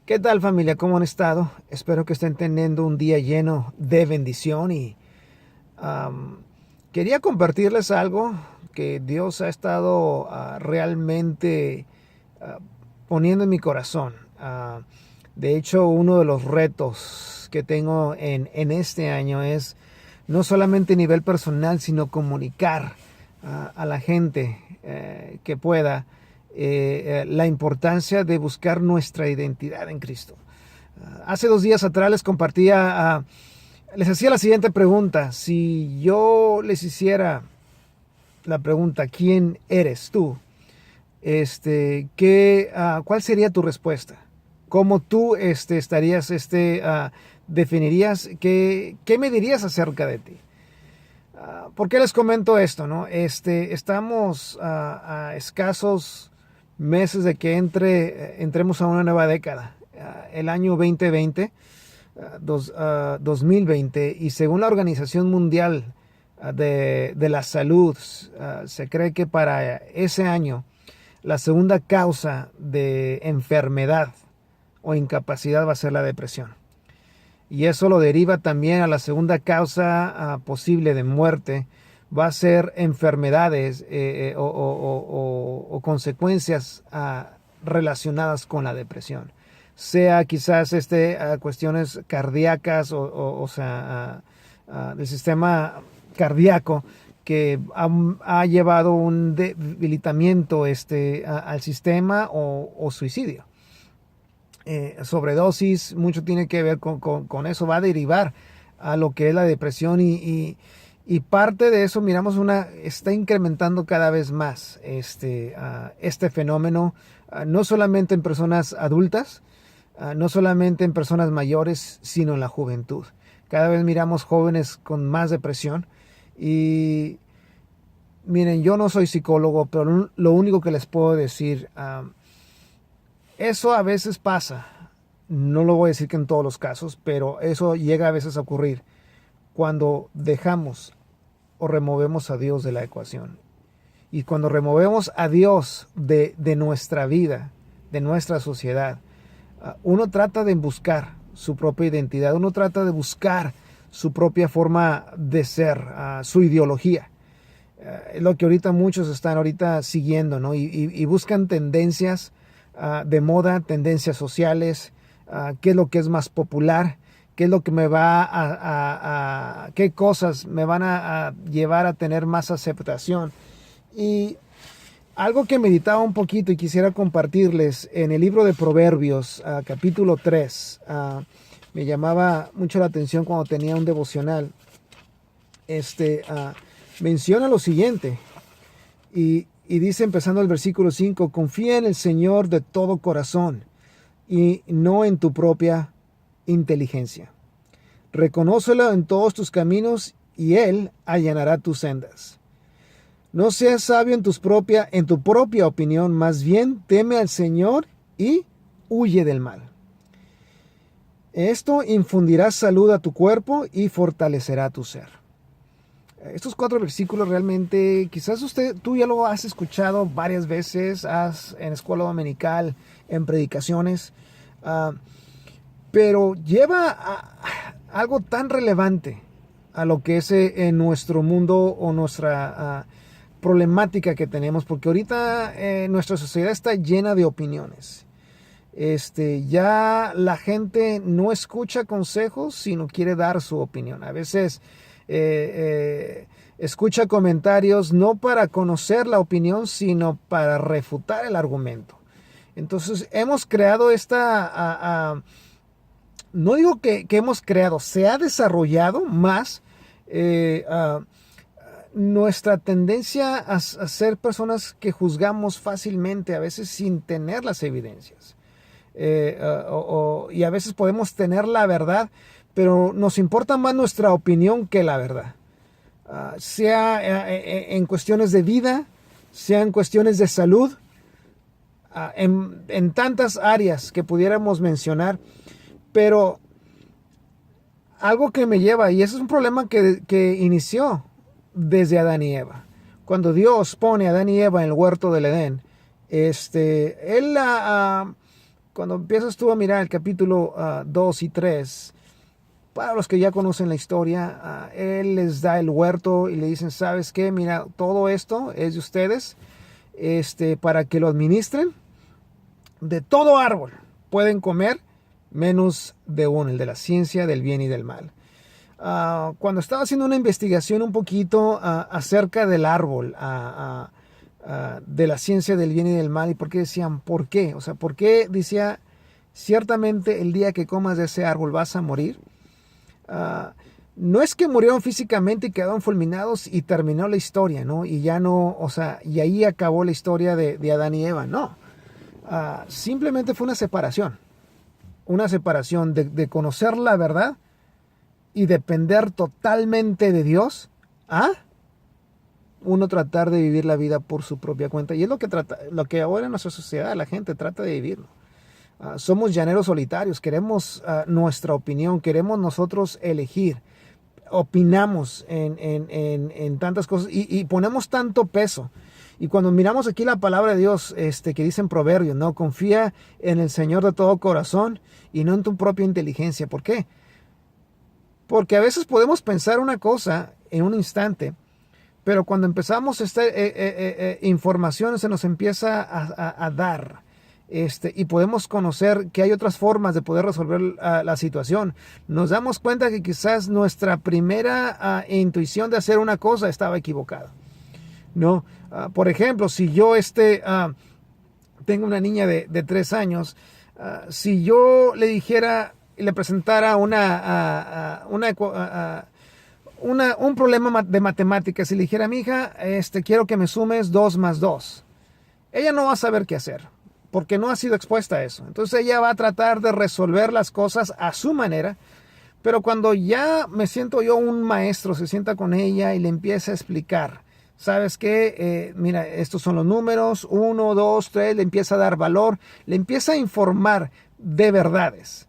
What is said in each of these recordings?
¿Qué tal, familia? ¿Cómo han estado? Espero que estén teniendo un día lleno de bendición y am, quería compartirles algo que Dios ha estado realmente ah, poniendo en mi corazón. De hecho, uno de los retos que tengo en este año es no solamente a nivel personal, sino comunicar a la gente que pueda la importancia de buscar nuestra identidad en Cristo. Hace 2 días atrás les compartía, les hacía la siguiente pregunta. Si yo les hiciera la pregunta, ¿quién eres tú? ¿Cuál sería tu respuesta? ¿Cómo tú estarías, definirías, qué me dirías acerca de ti? ¿Por qué les comento esto? ¿No? Estamos a escasos meses de que entremos a una nueva década, el año 2020, 2020, y según la Organización Mundial de la Salud, se cree que para ese año la segunda causa de enfermedad o incapacidad va a ser la depresión. Y eso lo deriva también a la segunda causa posible de muerte, va a ser enfermedades o consecuencias relacionadas con la depresión. Sea quizás cuestiones cardíacas o sea, del sistema cardíaco que ha llevado un debilitamiento al sistema o suicidio. Sobredosis, mucho tiene que ver con eso, va a derivar a lo que es la depresión y parte de eso, miramos está incrementando cada vez más este fenómeno, no solamente en personas adultas, no solamente en personas mayores, sino en la juventud. Cada vez miramos jóvenes con más depresión y miren, yo no soy psicólogo, pero lo único que les puedo decir, eso a veces pasa, no lo voy a decir que en todos los casos, pero eso llega a veces a ocurrir cuando dejamos o removemos a Dios de la ecuación. Y cuando removemos a Dios de nuestra vida, de nuestra sociedad, uno trata de buscar su propia identidad, uno trata de buscar su propia forma de ser, su ideología. Es lo que ahorita muchos están ahorita siguiendo, ¿no? Y buscan tendencias de moda, tendencias sociales, qué es lo que es más popular, qué es lo que me va qué cosas me van a llevar a tener más aceptación. Y algo que meditaba un poquito y quisiera compartirles en el libro de Proverbios, capítulo 3, me llamaba mucho la atención cuando tenía un devocional. Menciona lo siguiente, y dice empezando el versículo 5, confía en el Señor de todo corazón y no en tu propia inteligencia. Reconócelo en todos tus caminos y Él allanará tus sendas. No seas sabio en tu propia opinión, más bien teme al Señor y huye del mal. Esto infundirá salud a tu cuerpo y fortalecerá tu ser. Estos 4 versículos realmente, quizás tú ya lo has escuchado varias veces, en escuela dominical, en predicaciones, pero lleva algo tan relevante a lo que es en nuestro mundo o nuestra problemática que tenemos, porque ahorita nuestra sociedad está llena de opiniones. Ya la gente no escucha consejos, sino quiere dar su opinión. A veces escucha comentarios no para conocer la opinión, sino para refutar el argumento. Entonces hemos creado no digo que hemos creado, se ha desarrollado más nuestra tendencia a ser personas que juzgamos fácilmente, a veces sin tener las evidencias. Y a veces podemos tener la verdad, pero nos importa más nuestra opinión que la verdad. Sea en cuestiones de vida, sea en cuestiones de salud, en tantas áreas que pudiéramos mencionar, pero algo que me lleva, y ese es un problema que inició desde Adán y Eva. Cuando Dios pone a Adán y Eva en el huerto del Edén, Él cuando empiezas tú a mirar el capítulo 2 y 3, para los que ya conocen la historia, él les da el huerto y le dicen, ¿sabes qué? Mira, todo esto es de ustedes, para que lo administren. De todo árbol pueden comer, menos de uno, el de la ciencia del bien y del mal. Cuando estaba haciendo una investigación un poquito acerca del árbol, de la ciencia del bien y del mal, y por qué decían, ¿por qué? O sea, ¿por qué decía, ciertamente el día que comas de ese árbol vas a morir? No es que murieron físicamente y quedaron fulminados y terminó la historia, ¿no? Y ya no, o sea, y ahí acabó la historia de Adán y Eva, no. Simplemente fue una separación de conocer la verdad y depender totalmente de Dios a uno tratar de vivir la vida por su propia cuenta. Y es lo que ahora en nuestra sociedad la gente trata de vivir, ¿no? Somos llaneros solitarios, queremos nuestra opinión, queremos nosotros elegir, opinamos en tantas cosas y ponemos tanto peso. Y cuando miramos aquí la palabra de Dios, que dice en Proverbios, ¿no? Confía en el Señor de todo corazón y no en tu propia inteligencia. ¿Por qué? Porque a veces podemos pensar una cosa en un instante, pero cuando empezamos información se nos empieza a dar. Y podemos conocer que hay otras formas de poder resolver la situación. Nos damos cuenta que quizás nuestra primera intuición de hacer una cosa estaba equivocada, ¿no? Por ejemplo, si yo tengo una niña de 3 años, si yo le dijera y le presentara un problema de matemáticas y le dijera, mija, quiero que me sumes 2 más 2, ella no va a saber qué hacer, porque no ha sido expuesta a eso. Entonces ella va a tratar de resolver las cosas a su manera, pero cuando ya me siento yo, un maestro se sienta con ella y le empieza a explicar, ¿sabes qué? Mira, estos son los números, 1, 2, 3, le empieza a dar valor, le empieza a informar de verdades.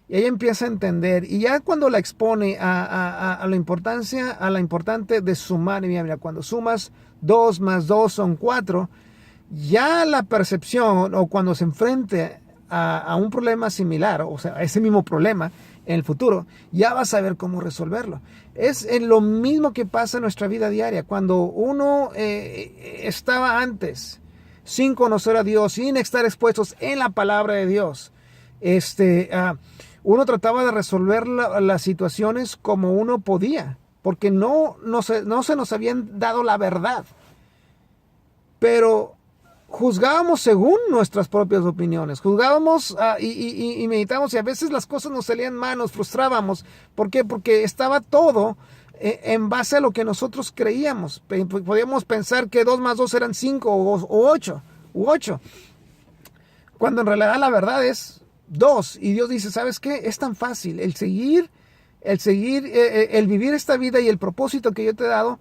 Y ella empieza a entender, y ya cuando la expone a la importante de sumar, y mira, cuando sumas 2 más 2 son 4, ya la percepción, o cuando se enfrente a un problema similar, o sea, a ese mismo problema en el futuro, ya va a saber cómo resolverlo. Es en lo mismo que pasa en nuestra vida diaria. Cuando uno estaba antes sin conocer a Dios, sin estar expuestos en la palabra de Dios, uno trataba de resolver las situaciones como uno podía, porque no se nos habían dado la verdad. Pero juzgábamos según nuestras propias opiniones, juzgábamos y meditábamos, y a veces las cosas nos salían mal, nos frustrábamos. ¿Por qué? Porque estaba todo en base a lo que nosotros creíamos. Podíamos pensar que 2 más 2 eran 5 o 8, cuando en realidad la verdad es 2. Y Dios dice, ¿sabes qué? Es tan fácil el vivir esta vida y el propósito que yo te he dado.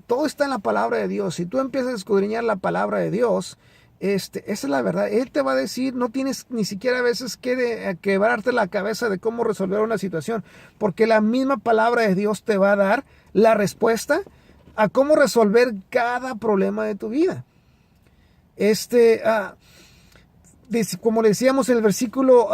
Todo está en la palabra de Dios. Si tú empiezas a escudriñar la palabra de Dios, esa es la verdad. Él te va a decir, no tienes ni siquiera a veces que quebrarte la cabeza de cómo resolver una situación, porque la misma palabra de Dios te va a dar la respuesta a cómo resolver cada problema de tu vida. Como le decíamos en el versículo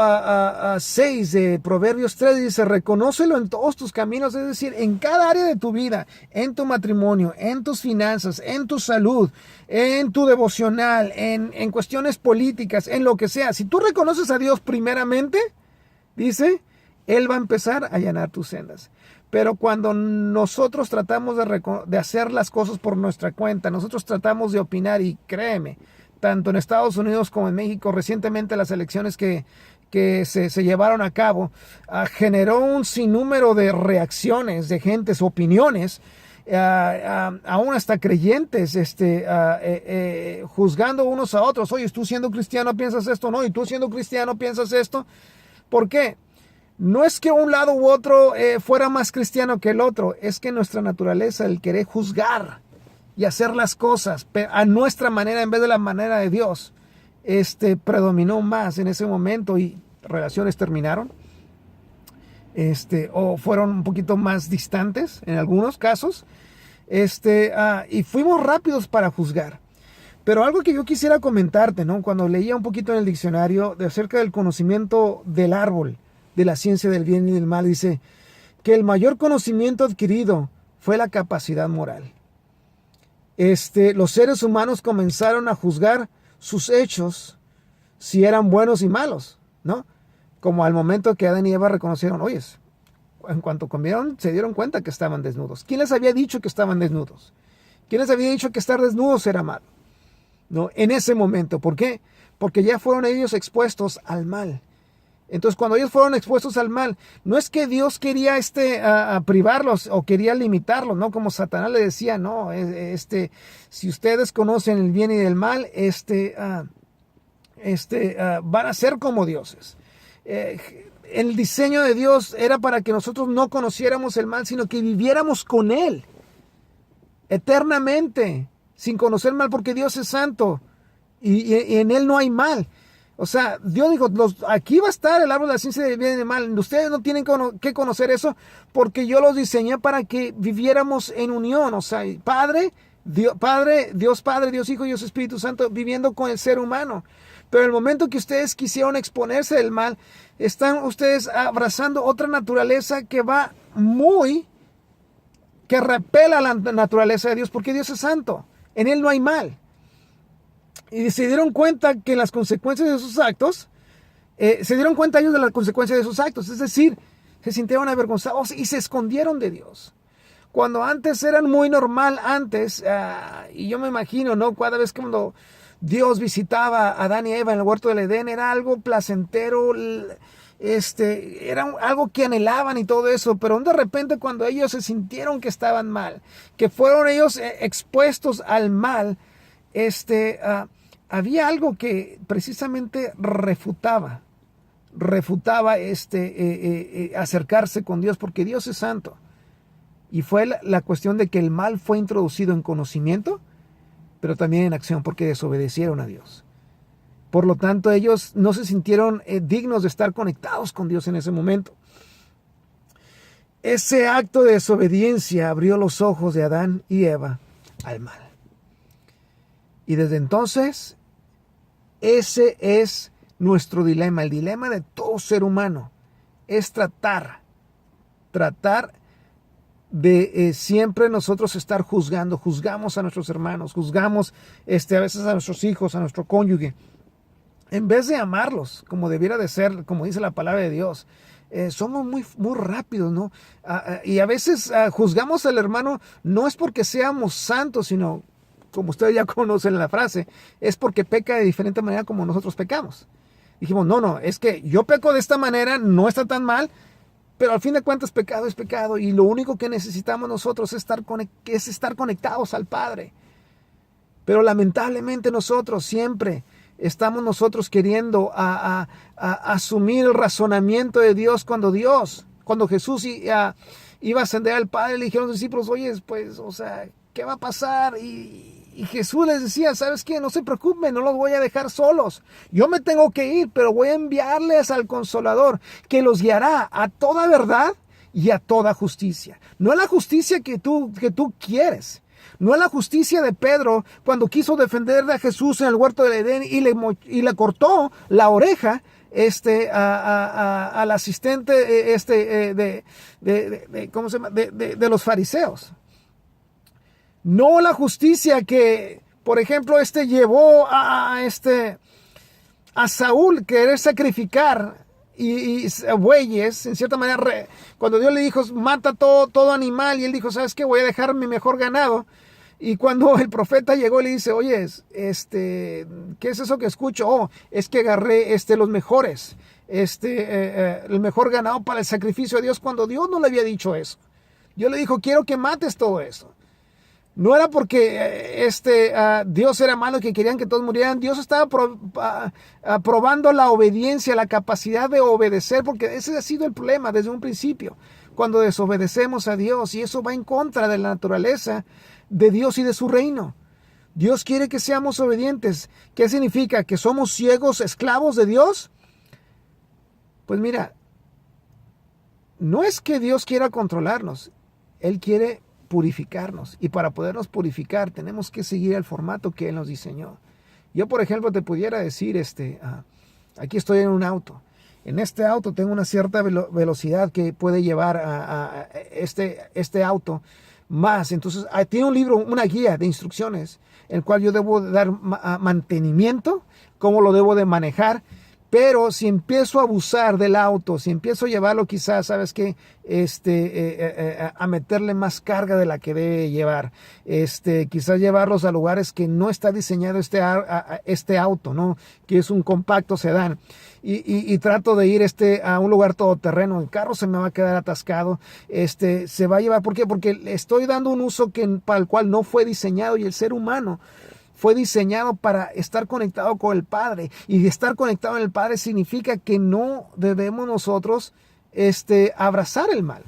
6 de Proverbios 3, dice, reconócelo en todos tus caminos, es decir, en cada área de tu vida, en tu matrimonio, en tus finanzas, en tu salud, en tu devocional, en cuestiones políticas, en lo que sea. Si tú reconoces a Dios primeramente, dice, Él va a empezar a allanar tus sendas. Pero cuando nosotros tratamos de hacer las cosas por nuestra cuenta, nosotros tratamos de opinar, y créeme, tanto en Estados Unidos como en México, recientemente las elecciones que se llevaron a cabo, generó un sinnúmero de reacciones de gentes, opiniones, aún hasta creyentes, juzgando unos a otros. Oye, tú siendo cristiano piensas esto, no, y tú siendo cristiano piensas esto. ¿Por qué? No es que un lado u otro fuera más cristiano que el otro, es que nuestra naturaleza, el querer juzgar y hacer las cosas a nuestra manera en vez de la manera de Dios, predominó más en ese momento, y relaciones terminaron, o fueron un poquito más distantes en algunos casos, y fuimos rápidos para juzgar. Pero algo que yo quisiera comentarte, ¿no? Cuando leía un poquito en el diccionario de acerca del conocimiento del árbol, de la ciencia del bien y del mal, dice que el mayor conocimiento adquirido fue la capacidad moral. Los seres humanos comenzaron a juzgar sus hechos si eran buenos y malos, ¿no? Como al momento que Adán y Eva reconocieron, oye, en cuanto comieron, se dieron cuenta que estaban desnudos. ¿Quién les había dicho que estaban desnudos? ¿Quién les había dicho que estar desnudos era malo? No, en ese momento. ¿Por qué? Porque ya fueron ellos expuestos al mal. Entonces, cuando ellos fueron expuestos al mal, no es que Dios quería a privarlos o quería limitarlos, ¿no? Como Satanás le decía, no, si ustedes conocen el bien y el mal, van a ser como dioses. El diseño de Dios era para que nosotros no conociéramos el mal, sino que viviéramos con Él eternamente, sin conocer el mal, porque Dios es santo y en Él no hay mal. O sea, Dios dijo, aquí va a estar el árbol de la ciencia del bien y del mal. Ustedes no tienen que conocer eso porque yo los diseñé para que viviéramos en unión. O sea, Dios Padre, Dios Hijo y Dios Espíritu Santo viviendo con el ser humano. Pero el momento que ustedes quisieron exponerse del mal, están ustedes abrazando otra naturaleza que que repela la naturaleza de Dios, porque Dios es santo. En Él no hay mal. Y se dieron cuenta que las consecuencias de sus actos, se dieron cuenta ellos de las consecuencias de sus actos. Es decir, se sintieron avergonzados y se escondieron de Dios. Cuando antes eran muy normal, y yo me imagino, ¿no? Cada vez cuando Dios visitaba a Adán y Eva en el huerto del Edén, era algo placentero, era algo que anhelaban y todo eso, pero de repente cuando ellos se sintieron que estaban mal, que fueron ellos expuestos al mal, había algo que precisamente refutaba acercarse con Dios, porque Dios es santo. Y fue la cuestión de que el mal fue introducido en conocimiento, pero también en acción, porque desobedecieron a Dios. Por lo tanto, ellos no se sintieron dignos de estar conectados con Dios en ese momento. Ese acto de desobediencia abrió los ojos de Adán y Eva al mal. Y desde entonces, ese es nuestro dilema. El dilema de todo ser humano es tratar de siempre nosotros estar juzgando. Juzgamos a nuestros hermanos, juzgamos a veces a nuestros hijos, a nuestro cónyuge, en vez de amarlos como debiera de ser, como dice la palabra de Dios. Somos muy, muy rápidos, ¿no? Y a veces juzgamos al hermano, no es porque seamos santos, sino, como ustedes ya conocen la frase, es porque peca de diferente manera como nosotros pecamos. Dijimos, no, es que yo peco de esta manera, no está tan mal, pero al fin de cuentas pecado es pecado, y lo único que necesitamos nosotros es estar conectados al Padre. Pero lamentablemente nosotros siempre estamos queriendo asumir el razonamiento de Dios, cuando Jesús iba a ascender al Padre, le dijeron a los discípulos, oye, pues, o sea, ¿qué va a pasar? Y Jesús les decía, ¿sabes qué? No se preocupen, no los voy a dejar solos. Yo me tengo que ir, pero voy a enviarles al Consolador, que los guiará a toda verdad y a toda justicia. No es la justicia que tú quieres. No es la justicia de Pedro cuando quiso defender a Jesús en el huerto del Edén y le cortó la oreja al asistente ¿cómo se llama? De los fariseos. No la justicia que, por ejemplo, llevó a Saúl querer sacrificar y bueyes, en cierta manera, cuando Dios le dijo, mata todo animal, y él dijo, ¿sabes qué? Voy a dejar mi mejor ganado. Y cuando el profeta llegó y le dice, oye, ¿qué es eso que escucho? Oh, es que agarré los mejores, el mejor ganado para el sacrificio a Dios, cuando Dios no le había dicho eso. Dios le dijo, quiero que mates todo eso. No era porque Dios era malo y que querían que todos murieran. Dios estaba probando la obediencia, la capacidad de obedecer, porque ese ha sido el problema desde un principio. Cuando desobedecemos a Dios, y eso va en contra de la naturaleza de Dios y de su reino. Dios quiere que seamos obedientes. ¿Qué significa? ¿Que somos ciegos, esclavos de Dios? Pues mira, no es que Dios quiera controlarnos. Él quiere purificarnos. Y para podernos purificar tenemos que seguir el formato que Él nos diseñó. Yo, por ejemplo, te pudiera decir, aquí estoy en un auto. En este auto tengo una cierta velocidad que puede llevar a este auto más. Entonces, tiene un libro, una guía de instrucciones, el cual yo debo dar mantenimiento, cómo lo debo de manejar. Pero si empiezo a abusar del auto, si empiezo a llevarlo quizás, ¿sabes qué? A meterle más carga de la que debe llevar. Quizás llevarlos a lugares que no está diseñado este auto, ¿no? Que es un compacto sedán. Y trato de ir a un lugar todoterreno. El carro se me va a quedar atascado. Se va a llevar. ¿Por qué? Porque le estoy dando un uso para el cual no fue diseñado, y el ser humano fue diseñado para estar conectado con el Padre. Y estar conectado con el Padre significa que no debemos nosotros abrazar el mal.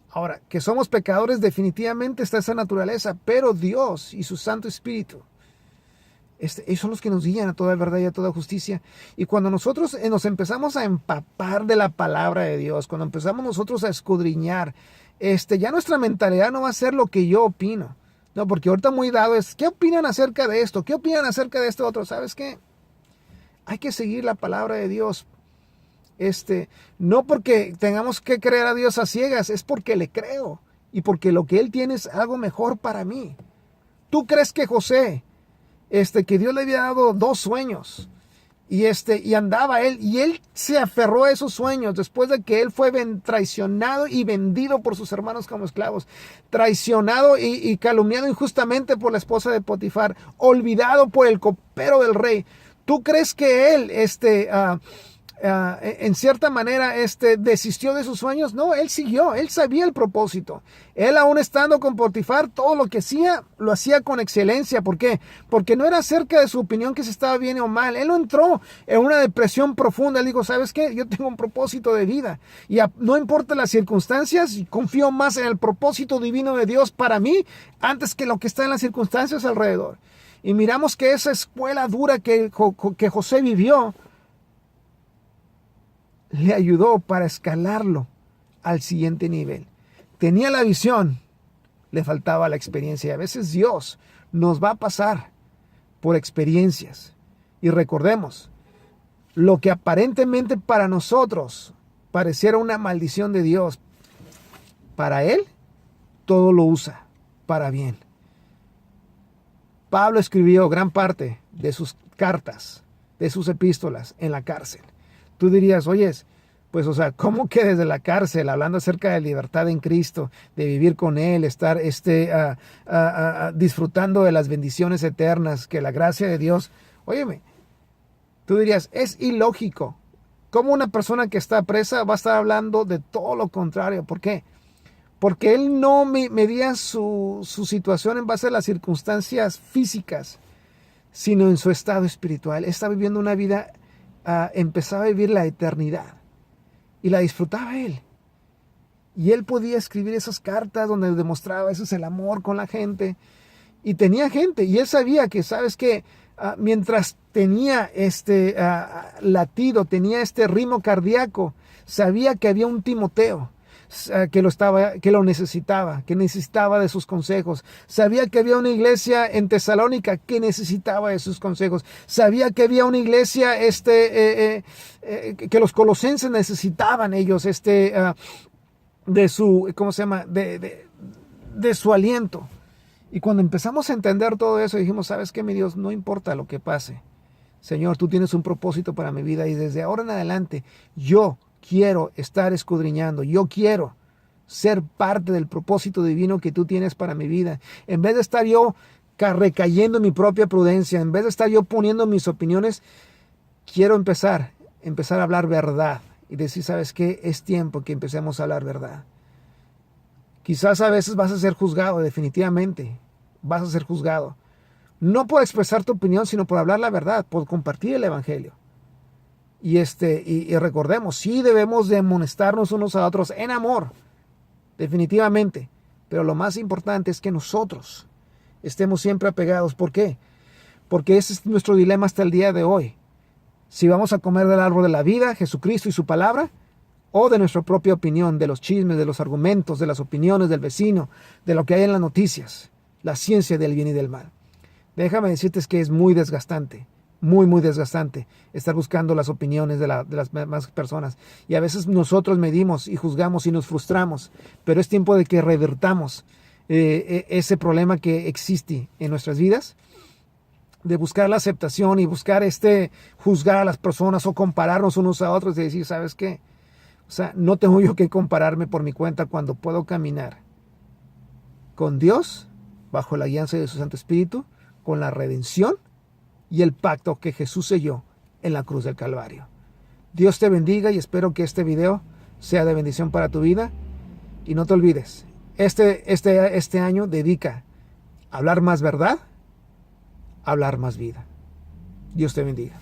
Ahora, que somos pecadores, definitivamente está esa naturaleza, pero Dios y su Santo Espíritu, ellos son los que nos guían a toda verdad y a toda justicia. Y cuando nosotros nos empezamos a empapar de la palabra de Dios, cuando empezamos nosotros a escudriñar, ya nuestra mentalidad no va a ser lo que yo opino. No, porque ahorita muy dado es, ¿qué opinan acerca de esto? ¿Qué opinan acerca de esto otro? ¿Sabes qué? Hay que seguir la palabra de Dios. No porque tengamos que creer a Dios a ciegas, es porque le creo. Y porque lo que Él tiene es algo mejor para mí. ¿Tú crees que José, que Dios le había dado 2 sueños? Y andaba él, y él se aferró a esos sueños después de que él fue traicionado y vendido por sus hermanos como esclavos, traicionado y calumniado injustamente por la esposa de Potifar, olvidado por el copero del rey. ¿Tú crees que él, en cierta manera, desistió de sus sueños? No, él siguió, él sabía el propósito. Él, aún estando con Potifar, todo lo que hacía, lo hacía con excelencia. ¿Por qué? Porque no era acerca de su opinión que se estaba bien o mal. Él no entró en una depresión profunda. Él dijo, ¿sabes qué? Yo tengo un propósito de vida. Y no importa las circunstancias, confío más en el propósito divino de Dios para mí, antes que lo que está en las circunstancias alrededor. Y miramos que esa escuela dura que José vivió, le ayudó para escalarlo al siguiente nivel. Tenía la visión, le faltaba la experiencia. Y a veces Dios nos va a pasar por experiencias. Y recordemos, lo que aparentemente para nosotros pareciera una maldición de Dios, para Él todo lo usa para bien. Pablo escribió gran parte de sus cartas, de sus epístolas en la cárcel. Tú dirías, oyes, pues ¿cómo que desde la cárcel, hablando acerca de libertad en Cristo, de vivir con Él, estar disfrutando de las bendiciones eternas, que la gracia de Dios? Óyeme, tú dirías, es ilógico. ¿Cómo una persona que está presa va a estar hablando de todo lo contrario? ¿Por qué? Porque él no medía su situación en base a las circunstancias físicas, sino en su estado espiritual. Está viviendo una vida, empezaba a vivir la eternidad y la disfrutaba él. Y él podía escribir esas cartas donde demostraba eso es el amor con la gente. Y tenía gente, y él sabía que, ¿sabes qué? Mientras tenía latido, tenía este ritmo cardíaco, sabía que había un Timoteo que lo necesitaba, que necesitaba de sus consejos. Sabía que había una iglesia en Tesalónica que necesitaba de sus consejos. Sabía que había una iglesia que los colosenses necesitaban ellos de su, ¿cómo se llama? De su aliento. Y cuando empezamos a entender todo eso, dijimos, ¿sabes qué, mi Dios? No importa lo que pase. Señor, tú tienes un propósito para mi vida y desde ahora en adelante yo quiero estar escudriñando. Yo quiero ser parte del propósito divino que tú tienes para mi vida. En vez de estar yo recayendo en mi propia prudencia, en vez de estar yo poniendo mis opiniones, quiero empezar a hablar verdad y decir, ¿sabes qué? Es tiempo que empecemos a hablar verdad. Quizás a veces vas a ser juzgado, definitivamente. Vas a ser juzgado. No por expresar tu opinión, sino por hablar la verdad, por compartir el evangelio. Y recordemos, sí debemos de amonestarnos unos a otros en amor, definitivamente. Pero lo más importante es que nosotros estemos siempre apegados. ¿Por qué? Porque ese es nuestro dilema hasta el día de hoy. Si vamos a comer del árbol de la vida, Jesucristo y su palabra, o de nuestra propia opinión, de los chismes, de los argumentos, de las opiniones del vecino, de lo que hay en las noticias, la ciencia del bien y del mal. Déjame decirte que es muy desgastante, muy desgastante estar buscando las opiniones de las demás personas. Y a veces nosotros medimos y juzgamos y nos frustramos, pero es tiempo de que revertamos ese problema que existe en nuestras vidas, de buscar la aceptación y buscar juzgar a las personas o compararnos unos a otros y decir, ¿sabes qué? O sea, no tengo yo que compararme por mi cuenta cuando puedo caminar con Dios, bajo la guianza de su Santo Espíritu, con la redención y el pacto que Jesús selló en la cruz del Calvario. Dios te bendiga y espero que este video sea de bendición para tu vida. Y no te olvides, este año dedica a hablar más verdad, a hablar más vida. Dios te bendiga.